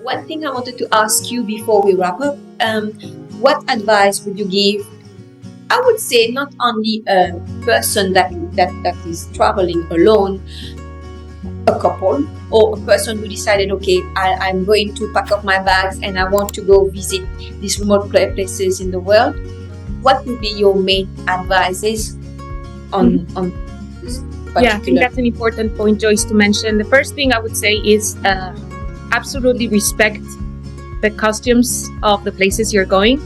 one thing I wanted to ask you before we wrap up, what advice would you give? I would say not only a person that is traveling alone, a couple, or a person who decided, okay, I'm going to pack up my bags and I want to go visit these remote places in the world. What would be your main advices on this particular? Yeah, I think that's an important point, Joyce, to mention. The first thing I would say is absolutely respect the customs of the places you're going.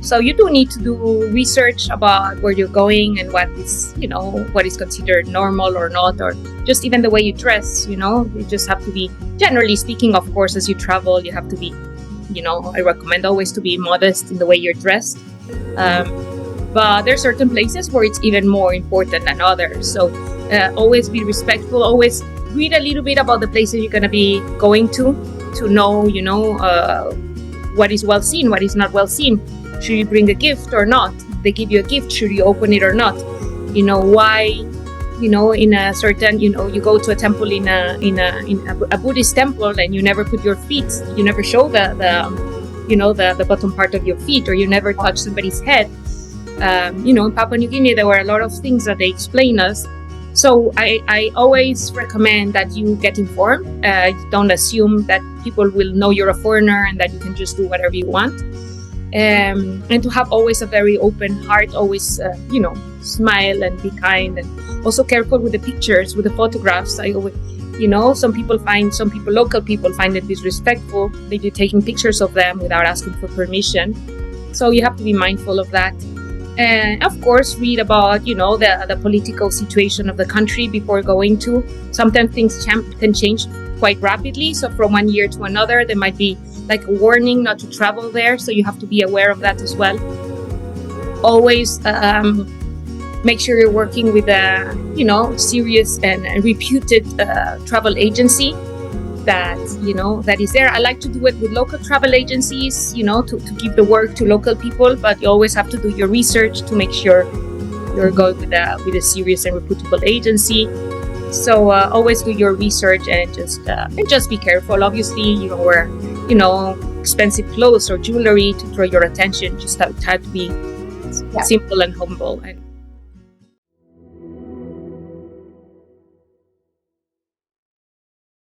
So you do need to do research about where you're going and what is considered normal or not, or just even the way you dress, you just have to be, generally speaking, of course, as you travel, you have to be, I recommend always to be modest in the way you're dressed. But there are certain places where it's even more important than others. So always be respectful, always read a little bit about the places you're going to be going to know, what is well seen, what is not well seen. Should you bring a gift or not? If they give you a gift, should you open it or not? Why, in a certain, you go to a temple in a Buddhist temple and you never put your feet, you never show the bottom part of your feet, or you never touch somebody's head. In Papua New Guinea, there were a lot of things that they explain us. So I always recommend that you get informed. Don't assume that people will know you're a foreigner and that you can just do whatever you want. And to have always a very open heart, always, smile and be kind, and also careful with the pictures, with the photographs. I always, local people find it disrespectful that you're taking pictures of them without asking for permission. So you have to be mindful of that. And of course, read about, the political situation of the country before going to. Sometimes things can change quite rapidly. So from one year to another, there might be like a warning not to travel there. So you have to be aware of that as well. Always make sure you're working with a, serious and reputed travel agency that is there. I like to do it with local travel agencies, to give the work to local people, but you always have to do your research to make sure you're going with a serious and reputable agency. So always do your research and just be careful. Obviously, wear expensive clothes or jewelry to draw your attention. Just have to be simple and humble and